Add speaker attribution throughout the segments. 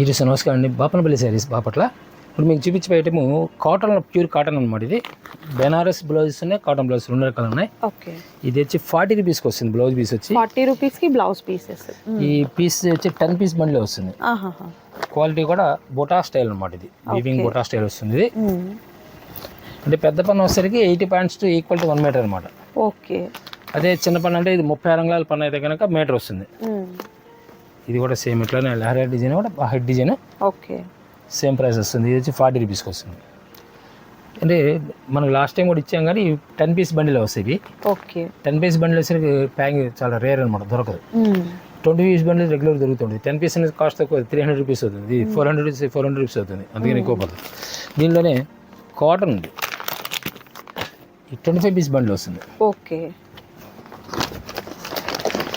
Speaker 1: ఈరోజు నమస్కారం అండి. బాపనపల్లి శారీస్ బాపట్ల. ఇప్పుడు మీకు చూపించే ఐటమ్ కాటన్, ప్యూర్ కాటన్ అనమాట. ఇది బెనారస్ బ్లౌజెస్ ఉన్నాయి, కాటన్ బ్లౌజ్ రెండు రకాలు ఉన్నాయి.
Speaker 2: ఓకే,
Speaker 1: ఇది వచ్చి 40 రూపీస్కి వస్తుంది. బ్లౌజ్ పీస్ వచ్చి
Speaker 2: 40 రూపీస్కి బ్లౌజ్ పీసెస్.
Speaker 1: ఈ పీస్ వచ్చి 10 పీస్ బండిలో వస్తుంది. క్వాలిటీ కూడా బొటా స్టైల్ అనమాట. ఇది వీవింగ్ బొటా స్టైల్ వస్తుంది. ఇది అంటే పెద్ద పన్ను వచ్చేసరికి 80 points to equal to 1 metre అనమాట.
Speaker 2: ఓకే,
Speaker 1: అదే చిన్న పన్ను అంటే ఇది 30 అంగుళాల పన్ను అయితే కనుక మీటర్ వస్తుంది. ఇది కూడా సేమ్ ఇట్లానే లహరియా డిజైన్ కూడా head design.
Speaker 2: Okay, same
Speaker 1: price వస్తుంది. ఇది వచ్చి 40 రూపీస్కి వస్తుంది. అంటే మనకు లాస్ట్ టైం కూడా ఇచ్చాం కానీ 10 పీస్ బండిలో వస్తాయి.
Speaker 2: ఓకే,
Speaker 1: 10 పీస్ బండిలో వచ్చేసరికి ప్యాకింగ్ చాలా రేర్ అనమాట, దొరకదు. 20 పీస్ బండిల్ రెగ్యులర్ దొరుకుతుంది. 10 పీస్ అనేది కాస్ట్ తక్కువ, 300 రూపీస్ అవుతుంది. ఇది 400 రూపీస్ అవుతుంది, అందుకని ఎక్కువ పడుతుంది. దీనిలోనే కాటన్ ఉంది, ఈ 25 పీస్ బండిల్ వస్తుంది.
Speaker 2: ఓకే,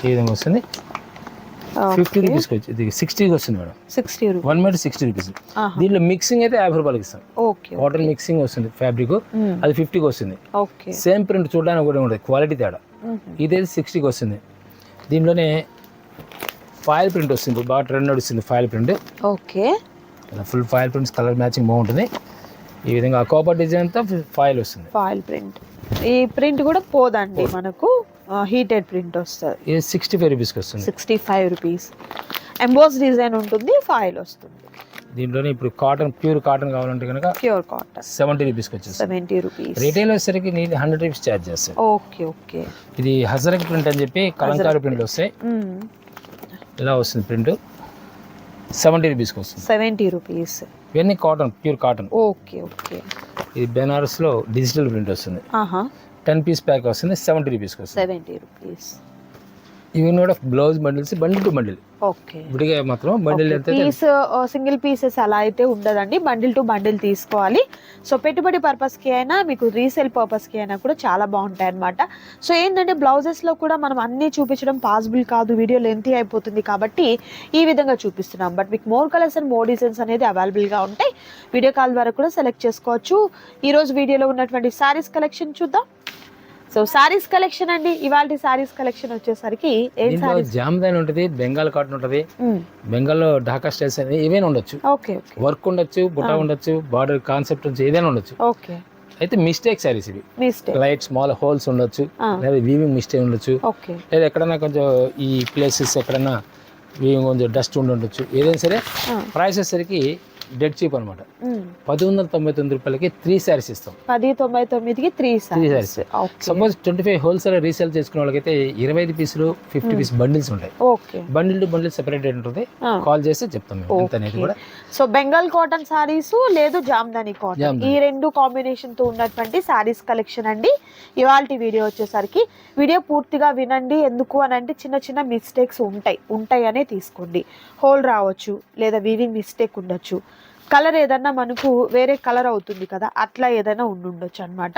Speaker 1: ఈ విధంగా వస్తుంది. 50 రూపీస్కి వచ్చి ఇది 60కి వస్తుంది మేడం.
Speaker 2: 60
Speaker 1: 1 meter 60 rupees. దీనిలో మిక్సింగ్ అయితే 50 రూపాయలకి ఇస్తాం.
Speaker 2: ఓకే,
Speaker 1: కాటన్ మిక్సింగ్ వస్తుంది ఫ్యాబ్రిక్, అది 50కి వస్తుంది.
Speaker 2: ఓకే,
Speaker 1: సేమ్ ప్రింట్ చూడడానికి కూడా ఉంటుంది, క్వాలిటీ తేడా. ఇదైతే 60కి వస్తుంది. దీనిలోనే ఫాయిల్ ప్రింట్ వస్తుంది, బాగా ట్రెండ్ నడుస్తుంది foil print.
Speaker 2: Okay,
Speaker 1: full foil prints, colour matching బాగుంటుంది. ఈ విధంగా కాపర్ డిజైన్ అంతా ఫాయిల్ వస్తుంది.
Speaker 2: Foil print. ఈ ప్రింట్ కూడా పోదండి మనకు, హీటెడ్ ప్రింట్ వస్తుంది.
Speaker 1: ఇది 65 రూపీస్కి వస్తుంది.
Speaker 2: 65 రూపీస్. ఎంబోస్ డిజైన్ ఉంటుంది, ఫాయిల్ వస్తుంది.
Speaker 1: దీంట్లోనే ఇప్పుడు కాటన్, ప్యూర్ కాటన్ కావాలంటే కనుక
Speaker 2: ప్యూర్ కాటన్
Speaker 1: 70 రూపీస్కి వచ్చేసి.
Speaker 2: 70 రూపీస్.
Speaker 1: రిటైల్ వచ్చేసరికి నేను 100 రూపీస్ ఛార్జ్ చేస్తాను.
Speaker 2: Okay, okay.
Speaker 1: ఇది హజరక్ ప్రింట్ అని చెప్పి కలంకారీ ప్రింట్లు వస్తాయి. ఇలా వస్తుంది ప్రింట్. 70 రూపీస్కి వస్తుంది.
Speaker 2: 70 రూపీస్.
Speaker 1: ఇవన్నీ cotton, pure cotton.
Speaker 2: Okay, okay.
Speaker 1: ఇది బెనారస్లో డిజిటల్ ప్రింట్ వస్తుంది. 10 పీస్ ప్యాక్ వస్తుంది, 70 రూపీస్కి వస్తుంది.
Speaker 2: 70 రూపీస్.
Speaker 1: ఇవన్నీ కూడా blouse bundles, bundle to bundle.
Speaker 2: Okay,
Speaker 1: విడిగా మాత్రం బండిల్ ఎంత
Speaker 2: పీస్, సింగిల్ పీసెస్ అలా అయితే ఉండదండి, బండిల్ టు బండిల్ తీసుకోవాలి. సో పెట్టుబడి పర్పస్కి అయినా, మీకు రీసేల్ పర్పస్కి అయినా కూడా చాలా బాగుంటాయి అనమాట. సో ఏంటంటే బ్లౌజెస్లో కూడా మనం అన్నీ చూపించడం పాసిబుల్ కాదు, వీడియో లెంతీ అయిపోతుంది, కాబట్టి ఈ విధంగా చూపిస్తున్నాం. బట్ మీకు more colours and more designs అనేది అవైలబుల్గా ఉంటాయి. వీడియో కాల్ ద్వారా కూడా సెలెక్ట్ చేసుకోవచ్చు. ఈరోజు వీడియోలో ఉన్నటువంటి శారీస్ కలెక్షన్ చూద్దాం. సో సారీస్ కలెక్షన్ అండి, ఇవాళ సారీస్ కలెక్షన్ వచ్చేసరికి
Speaker 1: జామ్దాని ఉంటుంది, బెంగాల్ కాటన్ ఉంటుంది, బెంగాల్లో ఢాకా స్టైల్స్ అనేది ఏవైనా ఉండొచ్చు.
Speaker 2: ఓకే,
Speaker 1: వర్క్ ఉండొచ్చు, బుటా ఉండొచ్చు, బార్డర్ కాన్సెప్ట్ ఉండొచ్చు, ఏదైనా ఉండొచ్చు.
Speaker 2: ఓకే.
Speaker 1: అయితే మిస్టేక్ సారీస్ ఇవి. లైట్ స్మాల్ హోల్స్ ఉండొచ్చు, లేదా వీవింగ్ మిస్టేక్ ఉండొచ్చు, లేదా ఎక్కడైనా కొంచెం ఈ ప్లేసెస్ ఎక్కడైనా వీవింగ్ కొంచెం డస్ట్ ఉండొచ్చు. ఏదైనా సరే ప్రైస్ వచ్చేసరికి డెడ్ చీప్ అనమాట. 1199 రూపాయలకి 3 సారీస్ ఇస్తాం.
Speaker 2: 1099కి 3 సారీస్.
Speaker 1: సపోజ్ 25 హోల్సేల్ రీసేల్ చేసుకునే వాళ్ళకైతే 25 పీసులు 50 పీస్ బండిల్స్ ఉంటాయి. బండిల్ టు బండిల్ సెపరేట్ ఉంటుంది, కాల్ చేస్తే చెప్తాం ఎంత అనేది కూడా.
Speaker 2: సో బెంగాల్ కాటన్ సారీస్ లేదు జామ్దాని కాటన్, ఈ రెండు కాంబినేషన్ తో ఉన్నటువంటి సారీస్ కలెక్షన్ అండి ఇవాళ వీడియో వచ్చేసరికి. వీడియో పూర్తిగా వినండి, ఎందుకు అని అంటే చిన్న చిన్న మిస్టేక్స్ ఉంటాయి అనే తీసుకోండి. హోల్ రావచ్చు, లేదా వీవింగ్ మిస్టేక్ ఉండొచ్చు, కలర్ ఏదన్నా మనకు వేరే కలర్ అవుతుంది కదా, అట్లా ఏదైనా ఉండొచ్చు అనమాట.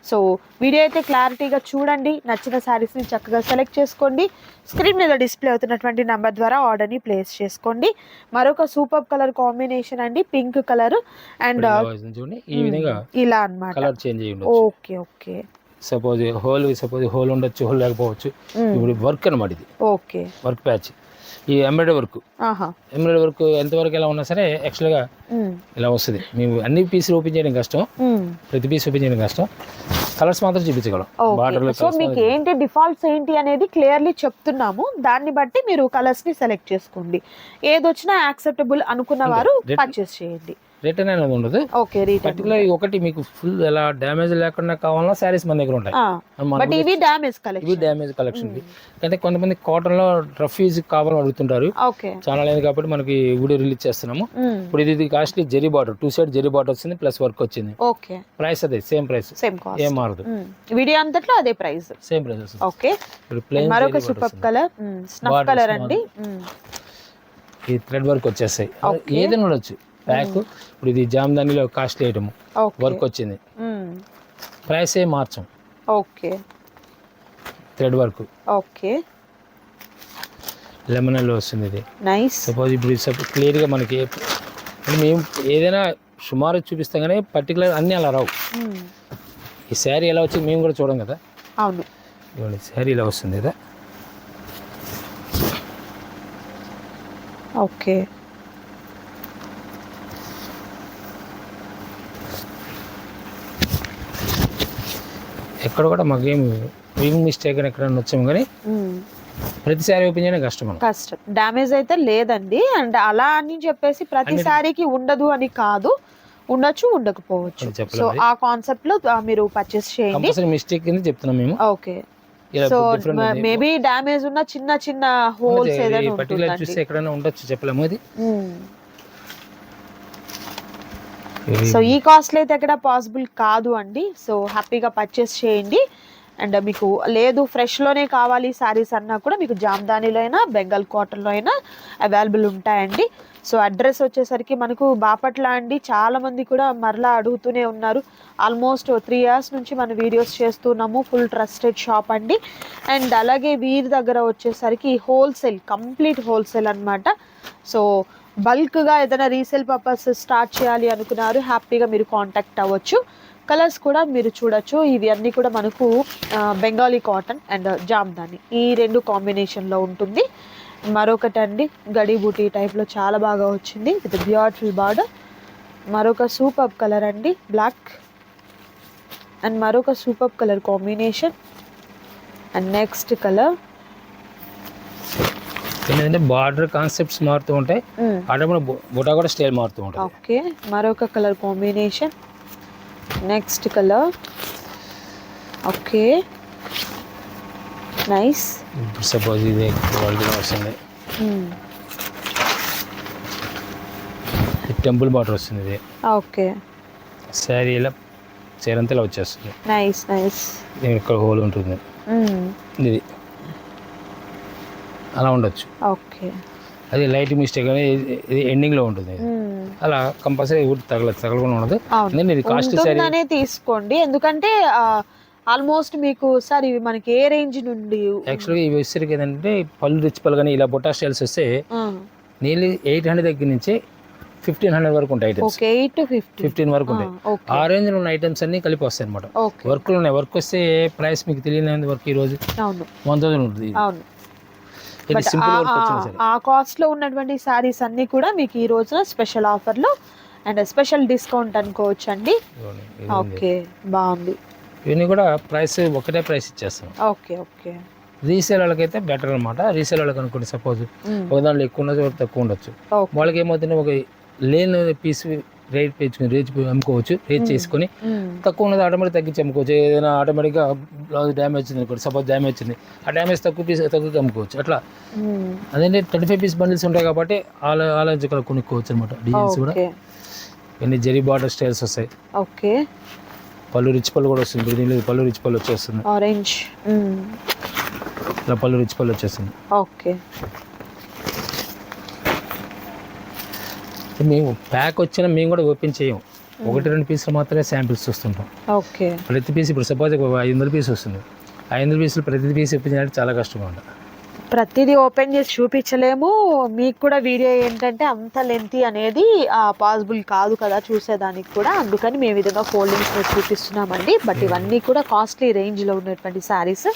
Speaker 2: సో వీడియో అయితే క్లారిటీగా చూడండి, నచ్చిన శారీస్ని చక్కగా సెలెక్ట్ చేసుకోండి. స్క్రీన్ మీద డిస్ప్లే అవుతున్నటువంటి నెంబర్ ద్వారా ఆర్డర్ని ప్లేస్ చేసుకోండి. మరొక సూపర్ కలర్ కాంబినేషన్ అండి, పింక్ కలర్ అండ్ ఇలా అన్నమాట. Okay, okay.
Speaker 1: సపోజ్ హోల్ ఉండొచ్చు, హోల్ లేకపోవచ్చు. ఇప్పుడు వర్క్ అనమాట ఇది.
Speaker 2: Okay,
Speaker 1: work patch. ఈ ఎంబ్రాయిడరీ వర్క్ ఎంతవరకు ఎలా ఉన్నా సరే యాక్చువల్గా ఇలా వస్తుంది. మేము అన్ని పీసులు ఓపెన్ చేయడం కష్టం, ప్రతి పీస్ ఓపెన్ చేయడం కష్టం. కలర్స్ మాత్రం చూపించగలం.
Speaker 2: సో మీకు ఏంటి డిఫాల్ట్స్ ఏంటి అనేది క్లియర్లీ చెప్తున్నాము, దాన్ని బట్టి మీరు కలర్స్ ని సెలెక్ట్ చేసుకోండి. ఏదొచ్చినా యాక్సెప్టబుల్ అనుకున్న వారు పర్చేస్ చేయండి.
Speaker 1: రిటర్న్ అనేది ఉండదు. పర్టికులర్ ఒకటి మీకు ఫుల్ ఎలా డ్యామేజ్ లేకుండా కావాలన్నా శారీస్ మన దగ్గర ఉంటాయి.
Speaker 2: ఇవి డ్యామేజ్
Speaker 1: కలెక్షన్. అంటే కొంతమంది కాటన్ లో రఫ్ యూజ్ కావాలని అడుగుతుంటారు, చాలా లేదు కాబట్టి మనకి వీడియో రిలీజ్ చేస్తున్నాము. ఇప్పుడు ఇది costly zari border, 2 side zari border వచ్చింది, ప్లస్ వర్క్ వచ్చింది. ప్రైస్ అదే సేమ్ ప్రైస్, ఏం మారదు.
Speaker 2: వీడియో అంతట్లో అదే ప్రైస్,
Speaker 1: సేమ్ ప్రైస్.
Speaker 2: ఓకే. మరొక సూపర్ కలర్, స్నఫ్ కలర్ అండి.
Speaker 1: ఈ థ్రెడ్ వర్క్ వచ్చేస్తాయి, ఏదైనా ఉండొచ్చు ప్యాక్. ఇప్పుడు ఇది జామ్దానిలో కాస్ట్లీ ఐటమ్, వర్క్ వచ్చింది, ప్రైస్ ఏ మార్చం.
Speaker 2: Okay,
Speaker 1: thread work.
Speaker 2: ఓకే,
Speaker 1: లెమనల్లో వస్తుంది ఇది.
Speaker 2: నైస్.
Speaker 1: సపోజ్ ఇప్పుడు క్లియర్గా మనకి మేము ఏదైనా సుమారు చూపిస్తాం కానీ పర్టికులర్ అన్నీ అలా రావు. ఈ శారీ ఎలా వచ్చింది మేము కూడా చూడం కదా.
Speaker 2: అవును,
Speaker 1: శారీ ఇలా వస్తుంది కదా.
Speaker 2: ఓకే,
Speaker 1: ఎక్కడ కూడా మాకేం వీవింగ్ మిస్టేక్ అని ఎక్కడైనా వచ్చాము కానీ ప్రతిసారి ఓపెన్ చేయడం కష్టం
Speaker 2: డ్యామేజ్ అయితే లేదండి. అండ్ అలా అని చెప్పేసి ప్రతిసారికి ఉండదు అని కాదు, ఉండొచ్చు ఉండకపోవచ్చు. సో ఆ కాన్సెప్ట్ లో మీరు పర్చేస్ చేయండి.
Speaker 1: మిస్టేక్ కింద చెప్తున్నాం మేము.
Speaker 2: ఓకే, సో మేబీ డ్యామేజ్ ఉన్న చిన్న చిన్న హోల్స్ ఏదైనా
Speaker 1: పర్టికులర్ చూస్తే ఎక్కడైనా ఉండొచ్చు, చెప్పలేము అది.
Speaker 2: సో ఈ కాస్ట్ అయితే ఎక్కడ పాసిబుల్ కాదు అండి. సో హ్యాపీగా పర్చేస్ చేయండి. అండ్ మీకు లేదు ఫ్రెష్లోనే కావాలి శారీస్ అన్నా కూడా మీకు జామ్దానిలో అయినా బెంగాల్ కాటన్లో అయినా అవైలబుల్ ఉంటాయండి. సో అడ్రస్ వచ్చేసరికి మనకు బాపట్ల అండి. చాలామంది కూడా మరలా అడుగుతూనే ఉన్నారు. ఆల్మోస్ట్ 3 years నుంచి మనం వీడియోస్ చేస్తున్నాము. ఫుల్ ట్రస్టెడ్ షాప్ అండి. అండ్ అలాగే వీరి దగ్గర వచ్చేసరికి హోల్సేల్, కంప్లీట్ హోల్సేల్ అనమాట. సో బల్క్గా ఏదైనా రీసేల్ పర్పస్ స్టార్ట్ చేయాలి అనుకున్నారు, హ్యాపీగా మీరు కాంటాక్ట్ అవ్వచ్చు. కలర్స్ కూడా మీరు చూడొచ్చు. ఇవి అన్నీ కూడా మనకు బెంగాలీ కాటన్ అండ్ జామ్దాని ఈ 2 కాంబినేషన్లో ఉంటుంది. మరొకటి అండి గడి బూటీ టైప్లో చాలా బాగా వచ్చింది విత్ బ్యూటిఫుల్ బార్డర్. మరొక సూపర్ కలర్ అండి బ్లాక్, అండ్ మరొక super colour combination. And next colour
Speaker 1: ఏంటంటే బార్డర్ కాన్సెప్ట్స్ మారుతూ ఉంటాయి, బుటా కూడా స్టైల్ మారుతూ ఉంటాయి.
Speaker 2: ఓకే, మరొక colour combination. Next colour. Okay, nice.
Speaker 1: ఇప్పుడు సపోజ్ ఇది వస్తుంది, టెంపుల్ బార్డర్ వస్తుంది ఇది.
Speaker 2: ఓకే,
Speaker 1: శారీ ఇలా చీరంతా ఇలా వచ్చేస్తుంది.
Speaker 2: Nice nice.
Speaker 1: ఇక్కడ హోల్ ఉంటుంది ఇది, అలా ఉండొచ్చు.
Speaker 2: ఓకే,
Speaker 1: అది లైట్ మిస్టేక్ అని ఇది ఎండింగ్లో ఉంటుంది. అలా కంపల్సరీ తగలకుండా ఉండదు. ఇది కాస్ట్
Speaker 2: సారీ తీసుకోండి, ఎందుకంటే ఆల్మోస్ట్ మీకు సార్ ఇవి మనకి ఏ రేంజ్ నుండి
Speaker 1: యాక్చువల్గా ఇవి వచ్చేసరికి ఏంటంటే పళ్ళు రిచ్ పళ్ళు కానీ ఇలా బొటా స్టైల్స్ వస్తే నీళ్ళు 800 దగ్గర నుంచి 1500 వరకు ఉంటాయి ఐటమ్స్.
Speaker 2: 8 to
Speaker 1: 15 వరకు ఉంటాయి. ఆ రేంజ్లో ఉన్న ఐటమ్స్ అన్ని కలిపి వస్తాయి అనమాట. వర్క్లు ఉన్నాయి. వర్క్ వస్తే ప్రైస్ మీకు తెలియని వర్క్ ఈ రోజు 1000 ఉంటుంది.
Speaker 2: ఆ కాస్ట్ లో ఉన్నటువంటి సారీస్ అన్ని కూడా మీకు ఈ రోజున స్పెషల్ ఆఫర్లో అండ్ స్పెషల్ డిస్కౌంట్ అనుకోవచ్చు అండి. ఓకే, బాగుంది.
Speaker 1: ఇవన్నీ కూడా ప్రైస్ ఒకటే ప్రైస్ ఇచ్చేస్తాం.
Speaker 2: Okay okay.
Speaker 1: రీసేల్ వాళ్ళకైతే బెటర్ అనమాట. రీసేల్ వాళ్ళకి అనుకోండి సపోజ్ ఒక దాంట్లో ఎక్కువ ఉండొచ్చు, తక్కువ ఉండొచ్చు. వాళ్ళకి ఏమవుతుంది, ఒక లేని పీస్ రేట్ రేట్ అమ్ముకోవచ్చు. రేట్ చేసుకొని తక్కువ ఉన్నది ఆటోమేటిక్ తగ్గించి అమ్ముకోవచ్చు. ఏదైనా ఆటోమేటిక్గా బ్లౌజ్ డ్యామేజ్ ఉంది అనుకోండి, సపోజ్ డ్యామేజ్ ఉంది, ఆ డ్యామేజ్ తక్కువ అమ్ముకోవచ్చు. అట్లా అదేంటి 25 పీస్ బండిల్స్ ఉంటాయి కాబట్టి ఆలోచించుకోవాలి, కొనుక్కోవచ్చు అనమాట. డిజైన్స్ కూడా ఇవన్నీ జరీ బార్డర్ స్టైల్స్ వస్తాయి.
Speaker 2: ఓకే,
Speaker 1: పళ్ళు రిచ్ పళ్ళు కూడా వస్తుంది. దీనిలో పళ్ళు రిచ్ పళ్ళు వచ్చేస్తుంది.
Speaker 2: ఆరెంజ్
Speaker 1: ఇలా పళ్ళు రిచ్ పళ్ళు వచ్చేస్తుంది.
Speaker 2: ఓకే,
Speaker 1: మేము ప్యాక్ వచ్చినా మేము కూడా ఓపెన్ చేయం. 1-2 పీసులు మాత్రమే శాంపిల్స్ చూస్తుంటాం.
Speaker 2: ఓకే,
Speaker 1: ప్రతి పీస్ ఇప్పుడు సపోజ్ 500 పీస్ వస్తుంది. 500 పీసులు ప్రతి పీస్ ఓపెన్ చేయడానికి చాలా కష్టంగా ఉంటుంది.
Speaker 2: ప్రతిదీ ఓపెన్ చేసి చూపించలేము. మీకు కూడా వీడియో ఏంటంటే అంత లెంతీ అనేది పాసిబుల్ కాదు కదా చూసేదానికి కూడా, అందుకని మేము విధంగా ఫోల్డింగ్స్ చూపిస్తున్నామండి. బట్ ఇవన్నీ కూడా కాస్ట్లీ రేంజ్లో ఉన్నటువంటి శారీస్,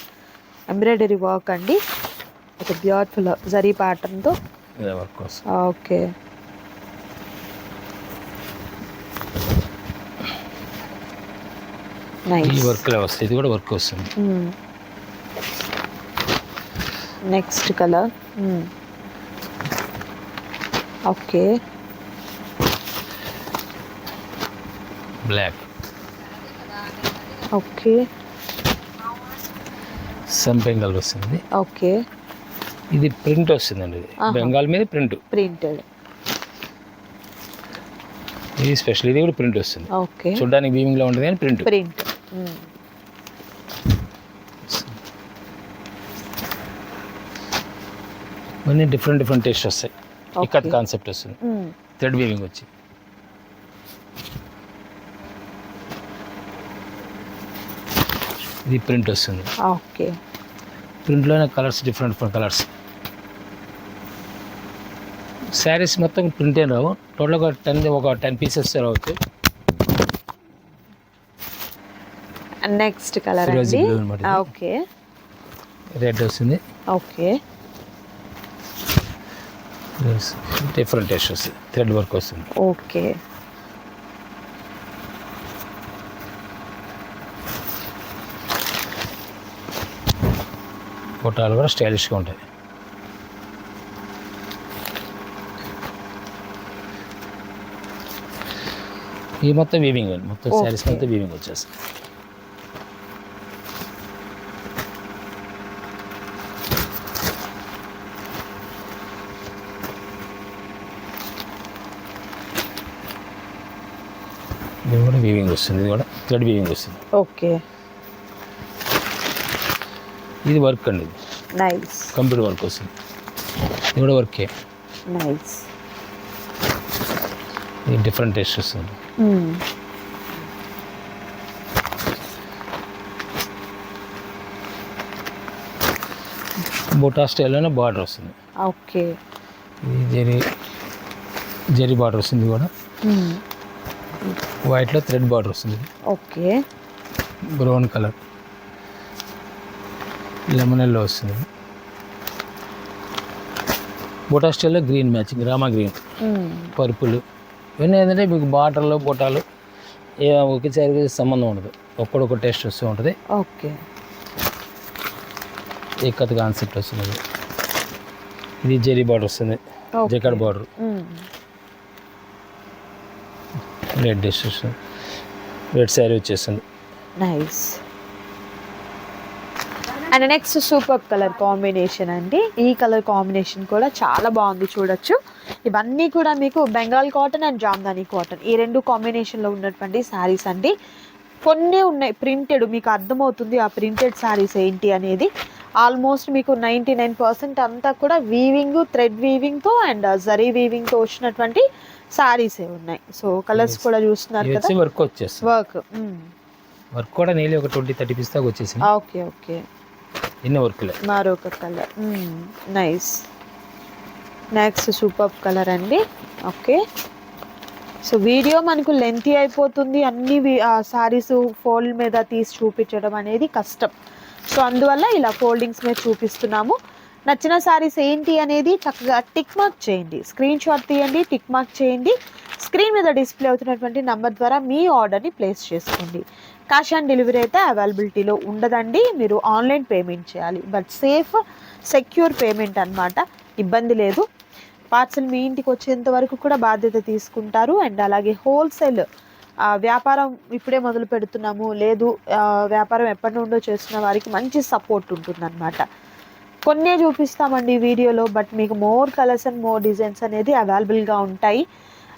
Speaker 2: ఎంబ్రాయిడరీ వర్క్ అండి, ఒక బ్యూటిఫుల్ జరీ ప్యాటర్న్తో. ఓకే,
Speaker 1: ఈ వర్క్ వస్తుంది. ఇది కూడా వర్క్ వస్తుంది.
Speaker 2: Next colour. Okay,
Speaker 1: black.
Speaker 2: Okay,
Speaker 1: సన్ బెంగాల్ వస్తుంది.
Speaker 2: ఓకే,
Speaker 1: ఇది ప్రింట్ వస్తుందండి. ఇది బెంగాల్ మీద
Speaker 2: ప్రింటెడ్.
Speaker 1: ఇది స్పెషల్. ఇది కూడా ప్రింట్ వస్తుంది.
Speaker 2: ఓకే,
Speaker 1: చూడడానికి వీవింగ్ లో ఉంటుంది కానీ ప్రింట్. అన్నీ డిఫరెంట్ టేస్ట్ వస్తాయి. ఇక్కత్ కాన్సెప్ట్ వస్తుంది. థ్రెడ్ వీవింగ్ వచ్చి ఇది ప్రింట్ వస్తుంది.
Speaker 2: ఓకే,
Speaker 1: ప్రింట్లోనే కలర్స్ డిఫరెంట్ కలర్స్. శారీస్ మొత్తం ప్రింట్ ఏం రావు. టోటల్గా ఒక 10 పీసెస్ రావచ్చు.
Speaker 2: నెక్స్ట్ కలర్ ఓకే,
Speaker 1: రెడ్ వస్తుంది.
Speaker 2: ఓకే,
Speaker 1: డిఫరెంట్ టేస్ట్ వస్తుంది. థ్రెడ్ వర్క్ వస్తుంది.
Speaker 2: ఓకే,
Speaker 1: బుట్టాలు కూడా స్టైలిష్గా ఉంటాయి. ఈ మొత్తం వీవింగ్ అండి, మొత్తం శారీస్ మొత్తం వీవింగ్ వచ్చేస్తుంది. ఇది కూడా వీవింగ్ వస్తుంది, ఇది కూడా థ్రెడ్ వీవింగ్ వస్తుంది.
Speaker 2: ఓకే,
Speaker 1: ఇది వర్క్ అండి, ఇది
Speaker 2: నైస్
Speaker 1: కంప్యూటర్ వర్క్ వస్తుంది. ఇది కూడా వర్కే,
Speaker 2: నైస్.
Speaker 1: ఇది డిఫరెంట్ టేస్ట్ వస్తుంది. బుటా స్టైల్లోనే బార్డర్ వస్తుంది.
Speaker 2: ఓకే,
Speaker 1: ఇది జరీ బార్డర్ వస్తుంది. ఇది కూడా వైట్లో థ్రెడ్ బార్డర్ వస్తుంది.
Speaker 2: Okay,
Speaker 1: brown colour lemon yellow వస్తుంది. బుటా స్టైల్లో green matching, Rama green, purple, ఇవన్నీ ఏంటంటే మీకు బార్డర్లో బుటాలు ఒకేసారి సంబంధం ఉండదు, ఒక్కడొక్క టేస్ట్ వస్తూ ఉంటుంది.
Speaker 2: ఓకే,
Speaker 1: ఏకత్ కాన్సెప్ట్ వస్తుంది. ఇది జెరీ బార్డర్ వస్తుంది, జకార్డ్ బార్డర్, రెడ్ డిష్ వస్తుంది, రెడ్ శారీ వచ్చేస్తుంది.
Speaker 2: Nice. And next super colour combination అండి. ఈ కలర్ కాంబినేషన్ కూడా చాలా బాగుంది, చూడొచ్చు. ఇవన్నీ కూడా మీకు Bengal cotton and Jamdani cotton, ఈ రెండు కాంబినేషన్లో ఉన్నటువంటి శారీస్ అండి. కొన్ని ఉన్నాయి ప్రింటెడ్, మీకు అర్థమవుతుంది ఆ ప్రింటెడ్ శారీస్ ఏంటి అనేది. ఆల్మోస్ట్ మీకు 99% అంతా కూడా వీవింగ్, థ్రెడ్ వీవింగ్తో అండ్ జరీ వీవింగ్తో వచ్చినటువంటి శారీసే ఉన్నాయి. సో కలర్స్ కూడా చూస్తున్నారు కదా,
Speaker 1: వర్క్ వచ్చేస్తుంది. వర్క్ కూడా నీళ్ళు ఒక 20-30 పీస్ దాకా వచ్చేసింది.
Speaker 2: ఓకే ఓకే,
Speaker 1: ఎన్ని వర్క్లే.
Speaker 2: మరొక colour, nice. Next super colour అండి. ఓకే, సో వీడియో మనకు లెంతీ అయిపోతుంది, అన్ని సారీస్ ఫోల్డ్ మీద తీసి చూపించడం అనేది కష్టం. సో అందువల్ల ఇలా ఫోల్డింగ్స్ మీద చూపిస్తున్నాము. నచ్చిన సారీస్ ఏంటి అనేది చక్కగా టిక్ మార్క్ చేయండి, స్క్రీన్ షాట్ తీయండి, టిక్ మార్క్ చేయండి. స్క్రీన్ మీద డిస్ప్లే అవుతున్నటువంటి నెంబర్ ద్వారా మీ ఆర్డర్ని ప్లేస్ చేసుకోండి. క్యాష్ ఆన్ డెలివరీ అయితే అవైలబిలిటీలో ఉండదండి, మీరు ఆన్లైన్ పేమెంట్ చేయాలి. బట్ సేఫ్ సెక్యూర్ పేమెంట్ అన్నమాట, ఇబ్బంది లేదు. పార్సల్ మీ ఇంటికి వచ్చేంత వరకు కూడా బాధ్యత తీసుకుంటారు. అండ్ అలాగే హోల్సేల్ వ్యాపారం ఇప్పుడే మొదలు పెడుతున్నాము, లేదు వ్యాపారం ఎప్పటి నుండో చేస్తున్న వారికి మంచి సపోర్ట్ ఉంటుందన్నమాట. కొన్నే చూపిస్తామండి వీడియోలో, బట్ మీకు more colours and more designs అనేది అవైలబుల్గా ఉంటాయి.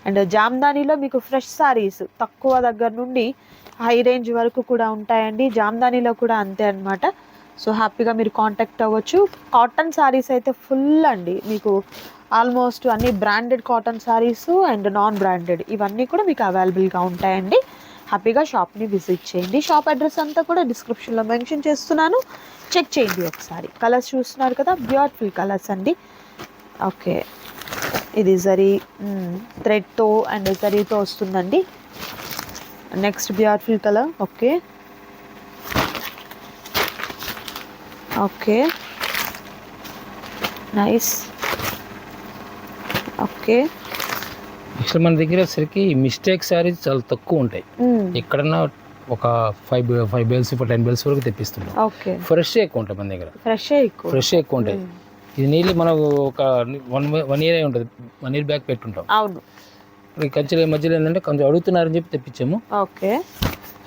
Speaker 2: అండ్ జామ్దానీలో మీకు ఫ్రెష్ సారీస్ తక్కువ దగ్గర నుండి హై రేంజ్ వరకు కూడా ఉంటాయండి. జామ్దానీలో కూడా అంతే అన్నమాట. సో హ్యాపీగా మీరు కాంటాక్ట్ అవ్వచ్చు. కాటన్ సారీస్ అయితే ఫుల్ అండి, మీకు ఆల్మోస్ట్ అన్ని branded cotton saris and non branded ఇవన్నీ కూడా మీకు అవైలబుల్గా ఉంటాయండి. హ్యాపీగా షాప్ని విజిట్ చేయండి. షాప్ అడ్రస్ అంతా కూడా డిస్క్రిప్షన్లో మెన్షన్ చేస్తున్నాను, చెక్ చేయండి ఒకసారి. కలర్స్ చూస్తున్నారు కదా, బ్యూటిఫుల్ కలర్స్ అండి. ఓకే, ఇది జరీ థ్రెడ్తో అండ్ జరీతో వస్తుందండి. Next beautiful colour. Okay okay, nice. Okay,
Speaker 1: actual మన దగ్గర వచ్చేసరికి మిస్టేక్ సారీస్ చాలా తక్కువ ఉంటాయి. ఎక్కడన్నా ఒక 5 బేల్స్ 10 బేల్స్ వరకు తెప్పిస్తున్నాం.
Speaker 2: ఓకే,
Speaker 1: ఫ్రెష్ ఎక్కువ ఉంటాయి మన దగ్గర, ఫ్రెష్ ఎక్కువ ఉంటాయి. ఇది నీళ్ళు మనకు ఒక 1 ఇయర్ అయి ఉంటుంది, 1 ఇయర్ బ్యాక్ పెట్టుంటాం.
Speaker 2: అవును,
Speaker 1: ఈ కంచెల మధ్యలో ఏంటంటే కొంచెం అడుగుతున్నారని చెప్పి తెప్పించాము.
Speaker 2: ఓకే,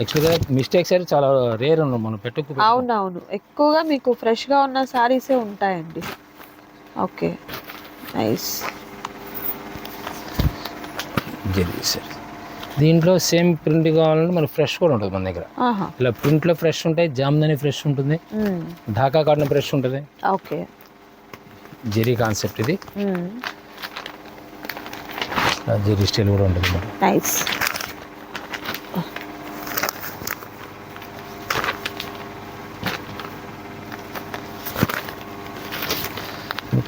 Speaker 1: యాక్చువల్గా మిస్టేక్స్ అయితే చాలా రేర్ ఉన్నాం మనం పెట్టుకు.
Speaker 2: అవునవును, ఎక్కువగా మీకు ఫ్రెష్గా ఉన్న సారీసే ఉంటాయండి. Okay, nice.
Speaker 1: దీంట్లో సేమ్ ప్రింట్ కావాలంటే మనకి ఫ్రెష్ కూడా ఉంటుంది మన దగ్గర. ఇలా ప్రింట్లో ఫ్రెష్ ఉంటాయి, జామ్దాని ఫ్రెష్ ఉంటుంది, ఢాకా కాటన్ ఫ్రెష్ ఉంటుంది.
Speaker 2: ఓకే,
Speaker 1: జెరీ కాన్సెప్ట్ ఇది, జెరీ స్టైల్ కూడా ఉంటుంది.
Speaker 2: నైస్.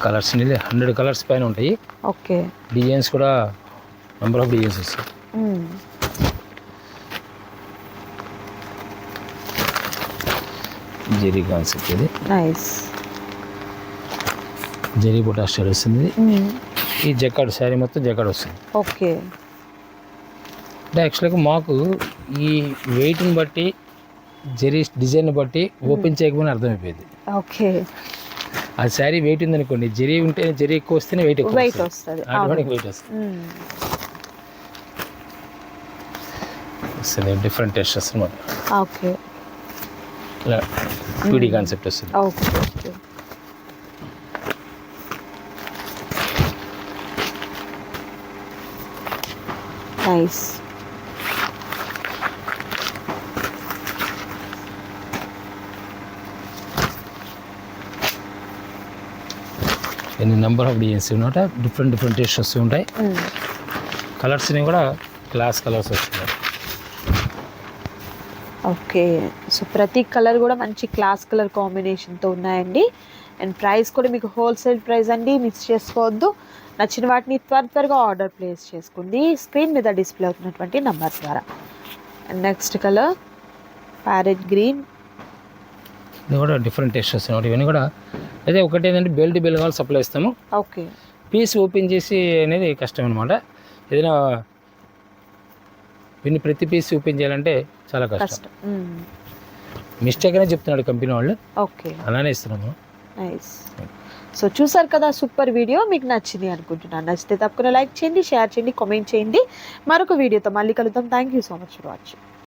Speaker 1: కలర్స్ 100 కలర్స్ పైన ఉంటాయి.
Speaker 2: ఓకే,
Speaker 1: డిజైన్స్ కూడా నెంబర్ ఆఫ్ డిజైన్స్ వస్తాయి. జెరీ కాన్సెప్ట్ ఇది,
Speaker 2: నైస్.
Speaker 1: జెరీ బుటా స్టైల్ వస్తుంది. ఈ జకార్డ్ శారీ మొత్తం జకార్డ్ వస్తుంది.
Speaker 2: ఓకే,
Speaker 1: అంటే యాక్చువల్గా మాకు ఈ వెయిట్ని బట్టి జెరీ డిజైన్ బట్టి ఓపెన్ చేయకపోయినా అర్థమైపోయింది.
Speaker 2: ఓకే,
Speaker 1: ఆ శారీ వెయిట్ ఉందనుకోండి, జరీ ఉంటే జరీ ఎక్కువ వస్తేనే వెయిట్ ఎక్కువ
Speaker 2: వెయిట్ వస్తుంది.
Speaker 1: ఆటోమేటిక్ వెయిట్ వస్తుంది. డిఫరెంట్ టెస్ట్ వస్తుంది అనమాట.
Speaker 2: ఓకే,
Speaker 1: ఇలా 2D కాన్సెప్ట్ వస్తుంది.
Speaker 2: Okay okay. నైస్.
Speaker 1: ఎన్ని నెంబర్ ఆఫ్ డిజైన్స్ ఉన్నట, డిఫరెంట్ టేస్ట్ వస్తూ ఉంటాయి. కలర్స్ని కూడా క్లాస్ కలర్స్ వస్తున్నాయి.
Speaker 2: ఓకే, సో ప్రతి కలర్ కూడా మంచి క్లాస్ కలర్ కాంబినేషన్తో ఉన్నాయండి. అండ్ ప్రైస్ కూడా మీకు హోల్సేల్ ప్రైస్ అండి, మిస్ చేసుకోవద్దు. నచ్చిన వాటిని త్వరగా ఆర్డర్ ప్లేస్ చేసుకోండి స్క్రీన్ మీద డిస్ప్లే అవుతున్నటువంటి నంబర్ ద్వారా. And next colour parrot green.
Speaker 1: ఇది కూడా డిఫరెంట్ టేస్ట్ వస్తున్నాయి. ఇవన్నీ కూడా అయితే ఒకటి ఏంటంటే బెల్ టు బెల్ కావాలి సప్లై ఇస్తాము.
Speaker 2: ఓకే,
Speaker 1: పీస్ ఓపెన్ చేసి అనేది కష్టం అనమాట. ఏదైనా వీన్ని ప్రతి పీస్ ఓపెన్ చేయాలంటే చాలా కష్టం. మిస్టేక్ అనే చెప్తున్నాడు కంపెనీ వాళ్ళు.
Speaker 2: ఓకే,
Speaker 1: అలానే ఇస్తున్నాము.
Speaker 2: నైస్. సో చూసారు కదా, సూపర్ వీడియో మీకు నచ్చింది అనుకుంటున్నాను. నచ్చితే తప్పకుండా లైక్ చేయండి, షేర్ చేయండి, కామెంట్ చేయండి. మరొక వీడియోతో మళ్ళీ కలుద్దాం. Thank you so much for watching.